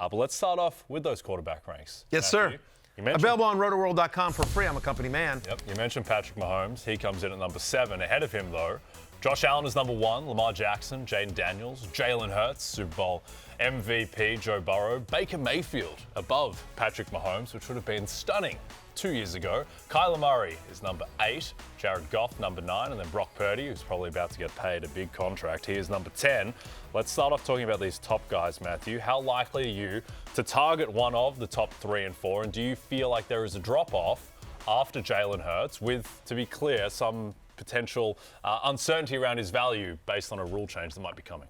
But let's start off with those quarterback ranks. Yes, Matthew, sir. Available on rotoworld.com for free. I'm a company man. Yep. You mentioned Patrick Mahomes. He comes in at number 7. Ahead of him, though, Josh Allen is number 1. Lamar Jackson, Jaden Daniels, Jalen Hurts, Super Bowl MVP Joe Burrow, Baker Mayfield above Patrick Mahomes, which would have been stunning 2 years ago. Kyler Murray is number 8, Jared Goff number 9, and then Brock Purdy, who's probably about to get paid a big contract. He is number 10. Let's start off talking about these top guys, Matthew. How likely are you to target one of the top 3 and 4, and do you feel like there is a drop-off after Jalen Hurts with, to be clear, some potential uncertainty around his value based on a rule change that might be coming?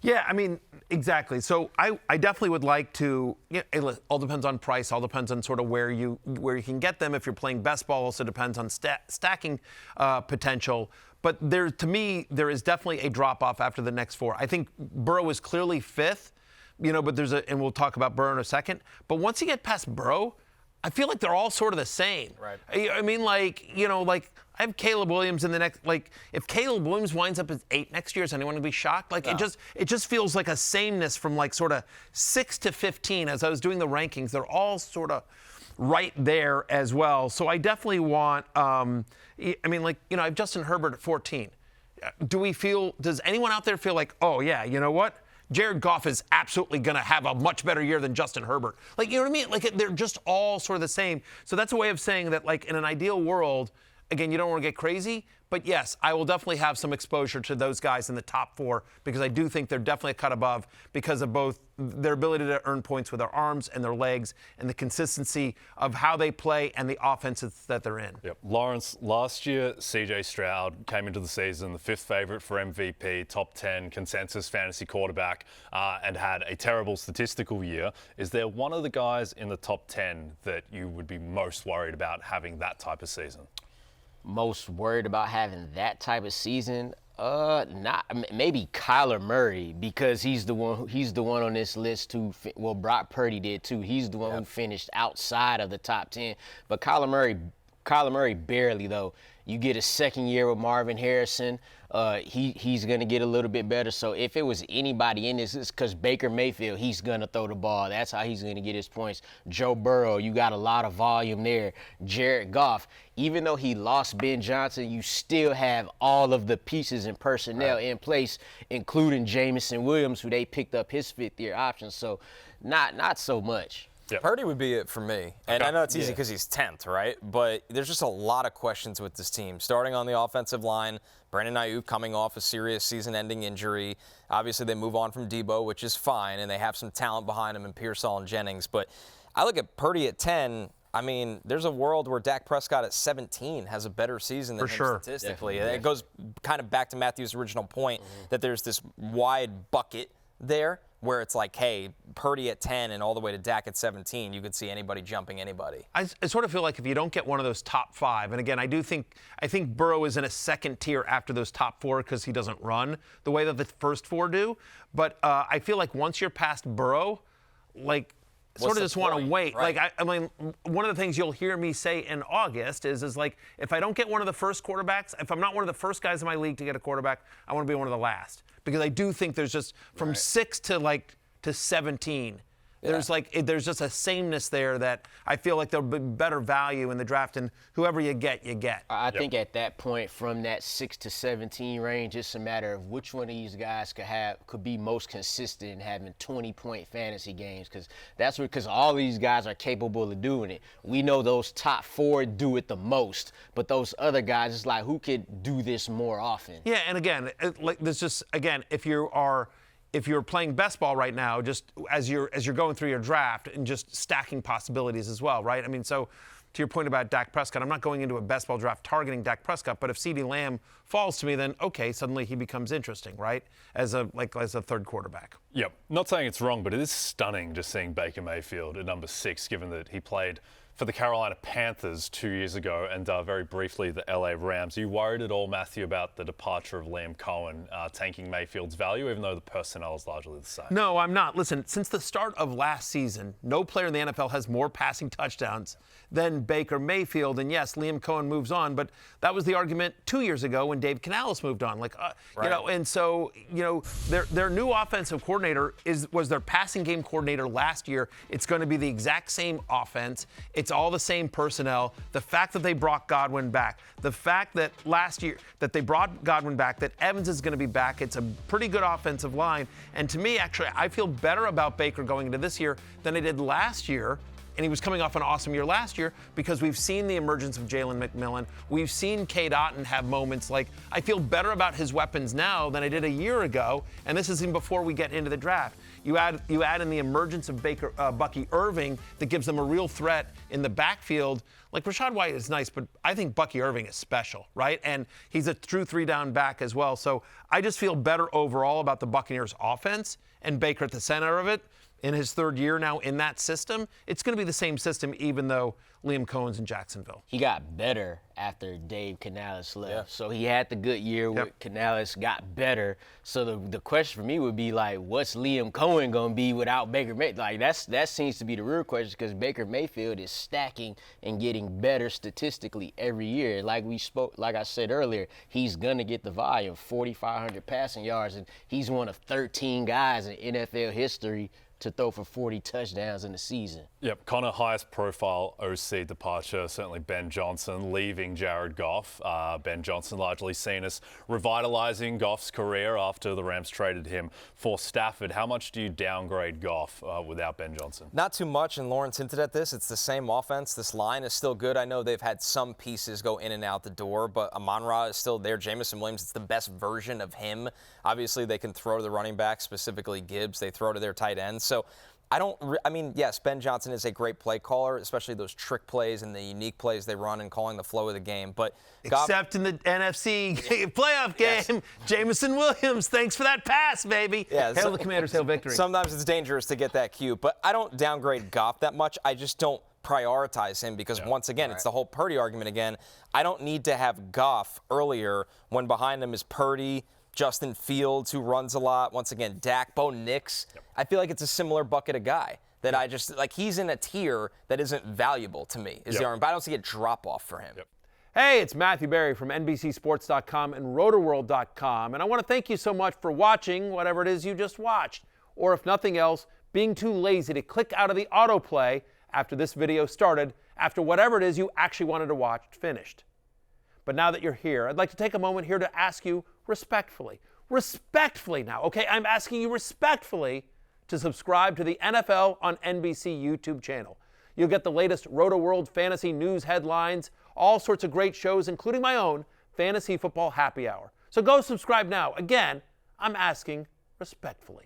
Yeah, I mean, exactly. So I definitely would like to, it all depends on price, all depends on sort of where you can get them. If you're playing best ball, also depends on stacking potential. But to me, there is definitely a drop-off after the next 4. I think Burrow is clearly 5th, but and we'll talk about Burrow in a second. But once you get past Burrow, I feel like they're all sort of the same. Right. I mean, I have Caleb Williams in the next, if Caleb Williams winds up as 8 next year, is anyone going to be shocked? No. It just feels like a sameness from sort of 6 to 15. As I was doing the rankings, they're all sort of right there as well. So I definitely want, I have Justin Herbert at 14. Does anyone out there feel like, oh yeah, you know what? Jared Goff is absolutely going to have a much better year than Justin Herbert. You know what I mean? They're just all sort of the same. So that's a way of saying that, in an ideal world, again, you don't want to get crazy, but yes, I will definitely have some exposure to those guys in the top 4 because I do think they're definitely a cut above because of both their ability to earn points with their arms and their legs and the consistency of how they play and the offenses that they're in. Yep. Lawrence, last year, CJ Stroud came into the season the 5th favorite for MVP, top 10 consensus fantasy quarterback, and had a terrible statistical year. Is there one of the guys in the top 10 that you would be most worried about having that type of season? Most worried about having that type of season? Maybe Kyler Murray, because he's the one on this list who, Brock Purdy did too. He's the one who finished outside of the top 10. But Kyler Murray barely though. You get a second year with Marvin Harrison. He's going to get a little bit better. So if it was anybody in this, it's because Baker Mayfield, he's going to throw the ball. That's how he's going to get his points. Joe Burrow, you got a lot of volume there. Jared Goff, even though he lost Ben Johnson, you still have all of the pieces and personnel in place, including Jamison Williams, who they picked up his 5th-year option. So not so much. Yep. Purdy would be it for me. And I know it's easy because he's 10th, right? But there's just a lot of questions with this team. Starting on the offensive line, Brandon Ayuk coming off a serious season-ending injury. Obviously, they move on from Debo, which is fine, and they have some talent behind him in Pearsall and Jennings. But I look at Purdy at 10. I mean, there's a world where Dak Prescott at 17 has a better season than him statistically. Definitely. It goes kind of back to Matthew's original point that there's this wide bucket there where it's like, hey, Purdy at 10 and all the way to Dak at 17, you could see anybody jumping anybody. I sort of feel like if you don't get one of those top 5, and again, I think Burrow is in a second tier after those top 4 because he doesn't run the way that the first 4 do. But I feel like once you're past Burrow, sort of just want to wait. Right. I mean, one of the things you'll hear me say in August is if I don't get one of the first quarterbacks, if I'm not one of the first guys in my league to get a quarterback, I want to be one of the last. Because I do think there's just from 6 to 17, there's just a sameness there that I feel like there'll be better value in the draft, and whoever you get, you get. I think at that point, from that 6 to 17 range, it's a matter of which one of these guys could be most consistent in having 20-point fantasy games, because all these guys are capable of doing it. We know those top 4 do it the most, but those other guys, it's like, who could do this more often? Yeah, and again, if you're playing best ball right now, just as you're going through your draft and just stacking possibilities as well, right? I mean, so to your point about Dak Prescott, I'm not going into a best ball draft targeting Dak Prescott, but if CeeDee Lamb falls to me, then okay, suddenly he becomes interesting, right? As a third quarterback. Yep. Not saying it's wrong, but it is stunning just seeing Baker Mayfield at number 6, given that he played for the Carolina Panthers 2 years ago and very briefly the LA Rams. Are you worried at all, Matthew, about the departure of Liam Cohen tanking Mayfield's value, even though the personnel is largely the same? No, I'm not. Listen, since the start of last season, no player in the NFL has more passing touchdowns than Baker Mayfield. And yes, Liam Cohen moves on, but that was the argument 2 years ago when Dave Canales moved on. You know, and so, you know, their new offensive coordinator was their passing game coordinator last year. It's going to be the exact same offense. It's all the same personnel. The fact that they brought Godwin back, the fact that last year that they brought Godwin back, that Evans is going to be back, it's a pretty good offensive line. And to me, actually, I feel better about Baker going into this year than I did last year. And he was coming off an awesome year last year because we've seen the emergence of Jalen McMillan. We've seen Cade Otton have moments like, I feel better about his weapons now than I did a year ago. And this is even before we get into the draft. You add in the emergence of Bucky Irving that gives them a real threat in the backfield. Like Rachaad White is nice, but I think Bucky Irving is special, right? And he's a true 3-down back as well. So I just feel better overall about the Buccaneers offense and Baker at the center of it. In his third year now in that system, it's going to be the same system even though Liam Cohen's in Jacksonville. He got better after Dave Canales left. Yeah. So he had the good year with Canales, got better. So the question for me would be like, what's Liam Cohen going to be without Baker Mayfield? Like that seems to be the real question because Baker Mayfield is stacking and getting better statistically every year. Like I said earlier, he's going to get the volume, 4,500 passing yards, and he's one of 13 guys in NFL history to throw for 40 touchdowns in the season. Yep, Connor, highest profile OC departure, certainly Ben Johnson, leaving Jared Goff. Ben Johnson largely seen as revitalizing Goff's career after the Rams traded him for Stafford. How much do you downgrade Goff without Ben Johnson? Not too much, and Lawrence hinted at this. It's the same offense. This line is still good. I know they've had some pieces go in and out the door, but Amon-Ra is still there. Jamison Williams, it's the best version of him. Obviously, they can throw to the running back, specifically Gibbs. They throw to their tight ends. So yes, Ben Johnson is a great play caller, especially those trick plays and the unique plays they run and calling the flow of the game. But except in the NFC playoff game, Jamison Williams, thanks for that pass, baby. Yeah, hail the Commanders, hail victory. Sometimes it's dangerous to get that cue, but I don't downgrade Goff that much. I just don't prioritize him because once again, it's the whole Purdy argument again. I don't need to have Goff earlier when behind him is Purdy, Justin Fields, who runs a lot. Once again, Dak, Bo Nix. I feel like it's a similar bucket of guy that I just, like, he's in a tier that isn't valuable to me, is the argument. But I don't see a drop-off for him. Hey, it's Matthew Berry from NBCSports.com and RotoWorld.com, and I want to thank you so much for watching whatever it is you just watched, or if nothing else, being too lazy to click out of the autoplay after this video started, after whatever it is you actually wanted to watch finished. But now that you're here, I'd like to take a moment here to ask you respectfully now, okay? I'm asking you respectfully to subscribe to the NFL on NBC YouTube channel. You'll get the latest Roto-World fantasy news headlines, all sorts of great shows, including my own Fantasy Football Happy Hour. So go subscribe now. Again, I'm asking respectfully.